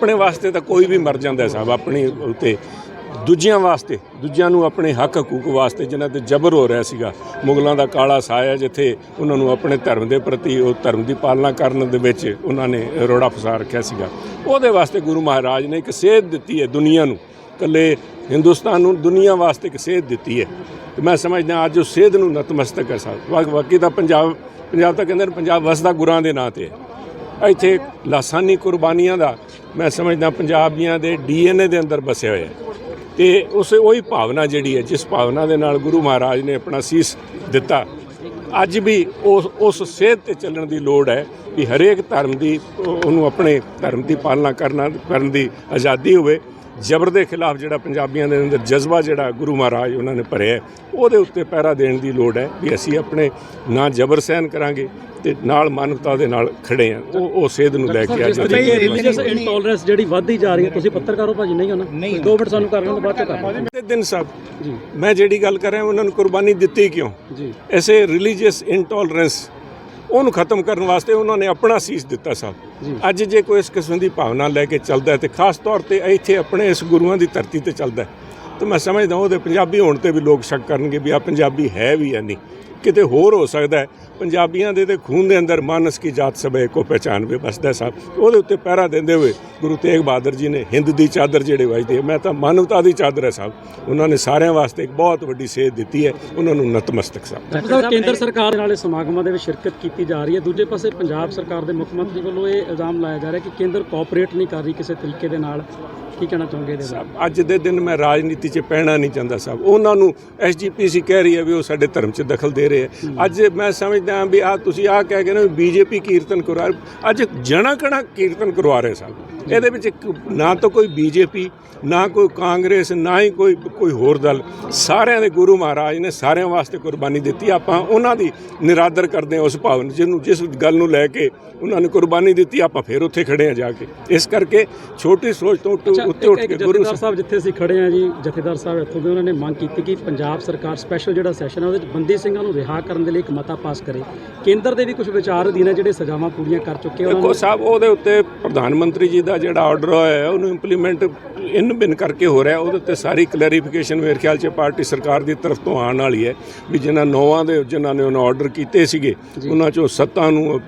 अपने वास्ते तो कोई भी मर जाता साहब, अपनी उत्ते दूजियां वास्ते, दूजियां नूं अपने हक हकूक वास्ते जिन्हां ते जबर हो रहा सीगा। मुगलों का काला साया जिथे उन्होंने अपने धर्म के प्रति धर्म की पालना करने दे विच उन्होंने रोड़ा फसा रखा सीगा। उहदे वास्ते गुरु महाराज ने एक सेध दिती है दुनिया नूं, कल्ले हिंदुस्तान नूं दुनिया वास्ते एक सेध दिती है। तो मैं समझदा अज उस सेध नूं नतमस्तक है साहब। बाकी तो पंजाब तो कहते पंजाब वसदा गुरां दे नां ते है। इत्थे लासानी कुर्बानियां दा मैं समझदा पंजाबियां दे DNA दे अंदर बसिया होया है। तो उस वही भावना जिहड़ी है, जिस भावना दे नाल गुरु महाराज ने अपना सीस दिता, अज भी उस सेध ते चलण दी लोड़ है कि हरेक धर्म की उन्होंने अपने धर्म की पालना करन दी आज़ादी होवे। जबर के खिलाफ जिहड़ा पंजाबियों के अंदर जज्बा जिहड़ा गुरु महाराज उन्होंने भरिया उहदे उत्ते पहरा देण दी लोड़ है भी असीं अपने ना जबर सहन करांगे ते नाल मानवता दे नाल खड़े हैं। वो सेध नूं लैके अज रिलीजियस इंटॉलरेंस जिहड़ी वधदी जा रही है, तुसीं पत्रकार हो भाजी, नहीं हो ना? 2 मिनट सानूं कर लेण बाद चों कर दिन साहब जी मैं जिहड़ी गल कर रहा उन्होंने कुर्बानी दित्ती क्यों जी? ऐसे रिलीजियस इंटॉलरेंस ਉਹਨੂੰ ਖਤਮ ਕਰਨ ਵਾਸਤੇ ਉਹਨਾਂ ਨੇ ਆਪਣਾ ਸੀਸ ਦਿੱਤਾ ਸਾਹਿਬ। ਅੱਜ ਜੇ ਕੋਈ ਇਸ ਕਿਸਮ ਦੀ ਭਾਵਨਾ ਲੈ ਕੇ ਚੱਲਦਾ ਤੇ ਖਾਸ ਤੌਰ ਤੇ ਇੱਥੇ ਆਪਣੇ ਇਸ ਗੁਰੂਆਂ ਦੀ ਧਰਤੀ ਤੇ ਚੱਲਦਾ ਤਾਂ ਮੈਂ ਸਮਝਦਾ ਉਹਦੇ ਪੰਜਾਬੀ ਹੋਣ ਤੇ ਵੀ ਲੋਕ ਸ਼ੱਕ ਕਰਨਗੇ ਵੀ ਆ ਪੰਜਾਬੀ ਹੈ ਵੀ ਹੈ ਨਹੀਂ, ਕਿਤੇ ਹੋਰ ਹੋ ਸਕਦਾ ਹੈ। पंजाबियों के खून के अंदर मानस की जात सब एको पहचान भी बसदा साहब। वो उत्ते पहरा देंदे हुए गुरु तेग बहादुर जी ने हिंद की चादर जिहड़ी वजदी है, मैं तो मानवता की चादर है साहब। उन्होंने सारे वास्ते एक बहुत वड्डी सेध दी है, उन्होंने नतमस्तक साहब। केंद्र सरकार नाल समागमां दे विच शिरकत की जा रही है, दूजे पासे पंजाब सरकार के मुख मंत्री वालों ये इल्जाम लाया जा रहा है कि केंद्र कोऑपरेट नहीं कर रही किसी तरीके दे नाल। की कहना चाहोगे साहब? अज दे दिन मैं राजनीति च पैना नहीं चाहता साहब। उन्होंने SGPC कह रही है भी वो साडे धर्म च दखल दे रहे हैं। अज मैं समझदा भी तुसीं आ कह के ना BJP कीर्तन करवा, अज जन गण कीर्तन करवा रहे साहब। ਇਹਦੇ ਵਿੱਚ ਨਾ ਤਾਂ ਕੋਈ BJP ਨਾ ਕੋਈ ਕਾਂਗਰਸ ਨਾ ਹੀ ਕੋਈ ਹੋਰ ਦਲ, ਸਾਰਿਆਂ ਦੇ ਗੁਰੂ ਮਹਾਰਾਜ ਨੇ ਸਾਰਿਆਂ ਵਾਸਤੇ ਕੁਰਬਾਨੀ ਦਿੱਤੀ। ਆਪਾਂ ਉਹਨਾਂ ਦੀ ਨਿਰਾਦਰ ਕਰਦੇ ਹਾਂ ਉਸ ਭਾਵਨਾ ਜਿਹਨੂੰ ਜਿਸ ਗੱਲ ਨੂੰ ਲੈ ਕੇ ਉਹਨਾਂ ਨੇ ਕੁਰਬਾਨੀ ਦਿੱਤੀ, ਆਪਾਂ ਫਿਰ ਉੱਥੇ ਖੜੇ ਹਾਂ ਜਾ ਕੇ। ਇਸ ਕਰਕੇ ਛੋਟੀ ਸੋਚ ਤੋਂ ਉੱਤੇ ਉੱਠ ਕੇ ਗੁਰੂ ਸਾਹਿਬ ਜਿੱਥੇ ਅਸੀਂ ਖੜੇ ਹਾਂ ਜੀ, ਜਥੇਦਾਰ ਸਾਹਿਬ ਇੱਥੋਂ ਦੇ ਉਹਨਾਂ ਨੇ ਮੰਗ ਕੀਤੀ ਕਿ ਪੰਜਾਬ ਸਰਕਾਰ ਸਪੈਸ਼ਲ ਜਿਹੜਾ ਸੈਸ਼ਨ ਹੈ ਉਹਦੇ ਵਿੱਚ ਬੰਦੀ ਸਿੰਘਾਂ ਨੂੰ ਰਿਹਾ ਕਰਨ ਦੇ ਲਈ ਇੱਕ ਮਤਾ ਪਾਸ ਕਰੇ। ਕੇਂਦਰ ਦੇ ਵੀ ਕੁਝ ਵਿਚਾਰ ਅਧੀਨ ਹੈ ਜਿਹੜੇ ਸਜ਼ਾਵਾਂ ਪੂਰੀਆਂ ਕਰ ਚੁੱਕੇ ਦੇਖੋ ਸਾਹਿਬ, ਉਹਦੇ ਉੱਤੇ ਪ੍ਰਧਾਨ ਮੰਤਰੀ ਜੀ ਦਾ ਜਿਹੜਾ ਆਰਡਰ ਹੋਇਆ ਉਹਨੂੰ ਇੰਪਲੀਮੈਂਟ इन बिन करके हो रहा है। वो सारी क्लैरिफिकेशन मेरे ख्याल से पार्टी सरकार की तरफ तो आने वाली है भी जिन्होंने 9 जिन्होंने उन्होंने ऑर्डर किए थे उन्होंने चो 7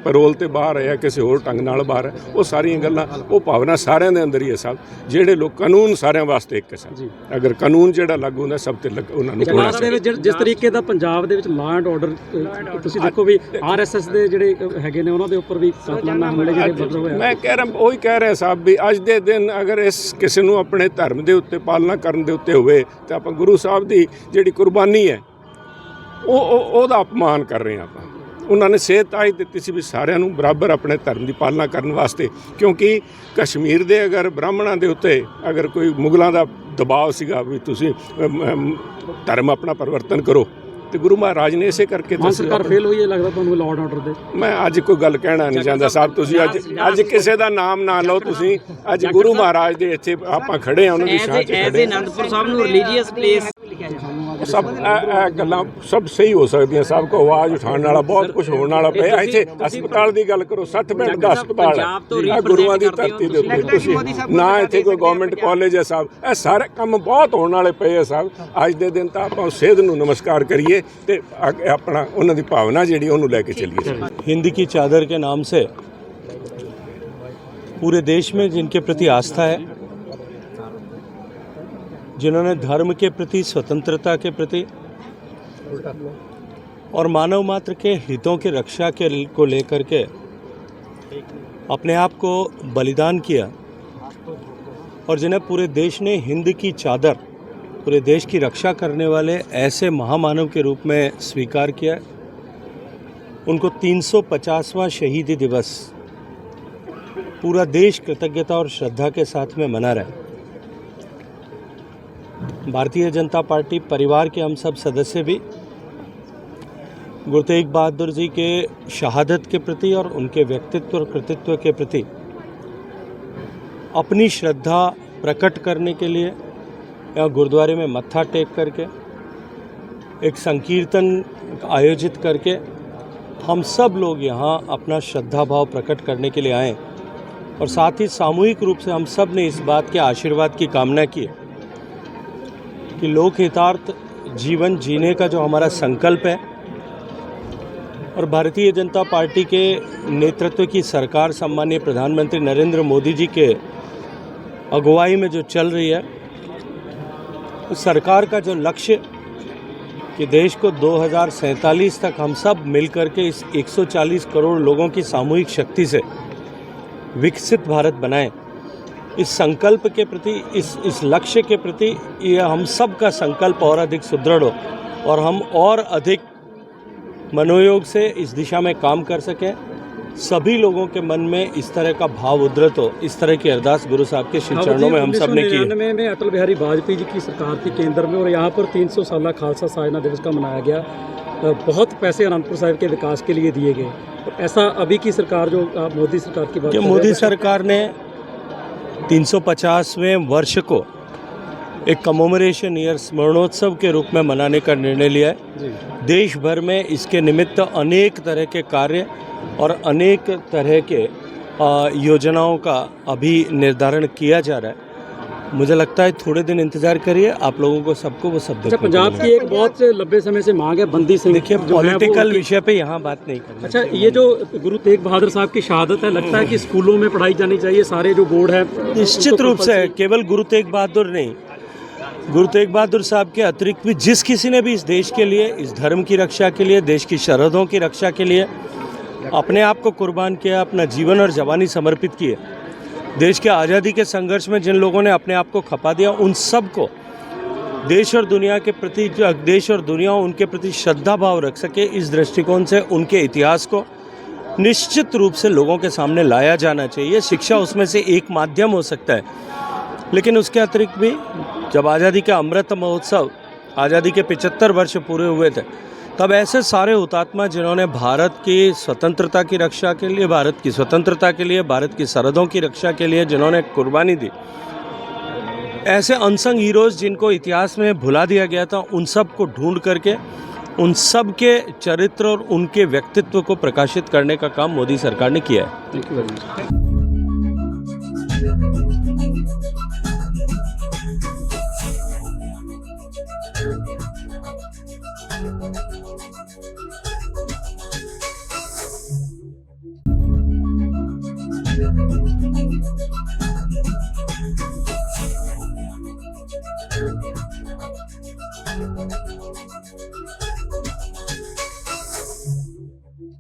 पैरोल ते बाहर है, किसी होर ढंग नाल बाहर है। वो सारियां गल्लां वो भावना सारिਆਂ ਦੇ अंदर ही है साहब। ਜਿਹੜੇ लोग कानून ਸਾਰਿਆਂ वास्ते एक है साहब। अगर कानून ਜਿਹੜਾ लागू ਹੁੰਦਾ सब ते ਉਹਨਾਂ ਨੂੰ ਜਿਸ ਤਰੀਕੇ ਦਾ ਪੰਜਾਬ ਦੇ ਵਿੱਚ ਲਾਅ ਐਂਡ ਆਰਡਰ ਤੁਸੀਂ ਦੇਖੋ ਵੀ RSS ਦੇ ਜਿਹੜੇ ਹੈਗੇ ਨੇ ਉਹਨਾਂ ਦੇ ਉੱਪਰ ਵੀ ਕਾਤਲਾਨਾ ਹਮਲੇ ਜਿਹੜੇ ਬਦਲ ਹੋਏ। ਮੈਂ ਕਹਿ ਰਿਹਾ ਉਹੀ ਕਹਿ ਰਿਹਾ ਸਾਹਿਬ ਵੀ ਅੱਜ ਦੇ ਦਿਨ ਅਗਰ ਇਸ ਕਿਸੇ ਨੂੰ ਆਪਣੇ ਧਰਮ ਦੇ ਉੱਤੇ ਪਾਲਣਾ ਕਰਨ ਦੇ ਉੱਤੇ ਹੋਵੇ ਤਾਂ ਆਪਾਂ ਗੁਰੂ ਸਾਹਿਬ ਦੀ ਜਿਹੜੀ ਕੁਰਬਾਨੀ ਹੈ ਉਹਦਾ ਅਪਮਾਨ ਕਰ ਰਹੇ ਹਾਂ ਆਪਾਂ। ਉਹਨਾਂ ਨੇ ਸੇਧ ਤਾਂ ਹੀ ਦਿੱਤੀ ਸੀ ਵੀ ਸਾਰਿਆਂ ਨੂੰ ਬਰਾਬਰ ਆਪਣੇ ਧਰਮ ਦੀ ਪਾਲਣਾ ਕਰਨ ਵਾਸਤੇ, ਕਿਉਂਕਿ ਕਸ਼ਮੀਰ ਦੇ ਅਗਰ ਬ੍ਰਾਹਮਣਾਂ ਦੇ ਉੱਤੇ ਅਗਰ ਕੋਈ ਮੁਗਲਾਂ ਦਾ ਦਬਾਅ ਸੀਗਾ ਵੀ ਤੁਸੀਂ ਧਰਮ ਆਪਣਾ ਪਰਿਵਰਤਨ ਕਰੋ तो गुरु महाराज ने इसे करके सरकार फेल हुई है लगता तुहानू लॉ एंड ऑर्डर दे। मैं अज कोई गल कहना नहीं चाहता साहब। तुसीं अज किसी का नाम ना लो, तुसीं अज गुरु महाराज दे इत्थे आपां खड़े हैं, उन्हां दी शान च खड़े हैं। आनंदपुर साहब नूं रिलीजियस प्लेस सब गल्लां सब सही हो सकदियां। सब को आवाज़ उठाने वाला बहुत कुछ होने वाला पिया। इत्थे हस्पताल की गल करो, 60 बेड का हस्पताल है गुरुआं दी धरती दे उत्ते। तुसीं ना इत्थे कोई गवर्नमेंट कॉलेज है साहब। ये सारे काम बहुत होने वाले पे है साहब। अज दे दिन तां आपां सेध नूं नमस्कार करिए ते अपना उन्हां दी भावना जिहड़ी ओनूं लैके चलिए। हिंद की चादर के नाम से पूरे देश में जिनके प्रति आस्था है, जिन्होंने धर्म के प्रति, स्वतंत्रता के प्रति और मानव मात्र के हितों की रक्षा के को लेकर के अपने आप को बलिदान किया और जिन्हें पूरे देश ने हिंद की चादर, पूरे देश की रक्षा करने वाले ऐसे महामानव के रूप में स्वीकार किया, उनको 350वां शहीदी दिवस पूरा देश कृतज्ञता और श्रद्धा के साथ में मना रहा है। भारतीय जनता पार्टी परिवार के हम सब सदस्य भी गुरु तेग बहादुर जी के शहादत के प्रति और उनके व्यक्तित्व और कृतित्व के प्रति अपनी श्रद्धा प्रकट करने के लिए यहाँ गुरुद्वारे में मत्था टेक करके एक संकीर्तन आयोजित करके हम सब लोग यहाँ अपना श्रद्धा भाव प्रकट करने के लिए आए और साथ ही सामूहिक रूप से हम सब ने इस बात के आशीर्वाद की कामना की कि लोकहितार्थ जीवन जीने का जो हमारा संकल्प है और भारतीय जनता पार्टी के नेतृत्व की सरकार सम्मानीय प्रधानमंत्री नरेंद्र मोदी जी के अगुवाई में जो चल रही है, उस सरकार का जो लक्ष्य कि देश को 2047 तक हम सब मिलकर के इस 140 करोड़ लोगों की सामूहिक शक्ति से विकसित भारत बनाएं, इस संकल्प के प्रति, इस लक्ष्य के प्रति ये हम सब का संकल्प और अधिक सुदृढ़ हो और हम और अधिक मनोयोग से इस दिशा में काम कर सकें। सभी लोगों के मन में इस तरह का भाव उद्धृत हो, इस तरह की अरदास गुरु साहब के श्री चरणों में हम सब ने की। 1999 में अटल बिहारी वाजपेयी जी की सरकार थी केंद्र में और यहाँ पर 300 साला खालसा साजना दिवस का मनाया गया। बहुत पैसे अनंतपुर साहिब के विकास के लिए दिए गए। तो ऐसा अभी की सरकार जो मोदी सरकार की बात, मोदी सरकार ने 350वें वर्ष को एक कमोमरेशन ईयर स्मरणोत्सव के रूप में मनाने का निर्णय लिया है। देश भर में इसके निमित्त अनेक तरह के कार्य और अनेक तरह के योजनाओं का अभी निर्धारण किया जा रहा है। मुझे लगता है थोड़े दिन इंतजार करिए, आप लोगों को सबको वो सब देखने पंजाब की एक बहुत लंबे समय से मांग है बंदी सिंह। देखिए, पॉलिटिकल विषय पे यहाँ बात नहीं करनी। अच्छा, ये जो गुरु तेग बहादुर साहब की शहादत है, लगता है कि स्कूलों में पढ़ाई जानी चाहिए, सारे जो बोर्ड है निश्चित रूप से। केवल गुरु तेग बहादुर नहीं, गुरु तेग बहादुर साहब के अतिरिक्त भी जिस किसी ने भी इस देश के लिए, इस धर्म की रक्षा के लिए, देश की सरहदों की रक्षा के लिए अपने आप को कुर्बान किया, अपना जीवन और जवानी समर्पित किए, देश के आज़ादी के संघर्ष में जिन लोगों ने अपने आप को खपा दिया, उन सब को देश और दुनिया के प्रति, देश और दुनिया उनके प्रति श्रद्धा भाव रख सके, इस दृष्टिकोण से उनके इतिहास को निश्चित रूप से लोगों के सामने लाया जाना चाहिए। शिक्षा उसमें से एक माध्यम हो सकता है, लेकिन उसके अतिरिक्त भी जब आज़ादी का अमृत महोत्सव, आज़ादी के 75 वर्ष पूरे हुए थे, तब ऐसे सारे हुतात्मा जिन्होंने भारत की स्वतंत्रता की रक्षा के लिए, भारत की स्वतंत्रता के लिए, भारत की सरहदों की रक्षा के लिए जिन्होंने कुर्बानी दी, ऐसे अनसंग हीरोज़ जिनको इतिहास में भुला दिया गया था, उन सब को ढूंढ करके उन सब के चरित्र और उनके व्यक्तित्व को प्रकाशित करने का काम मोदी सरकार ने किया है। Thank you very much. Thank you.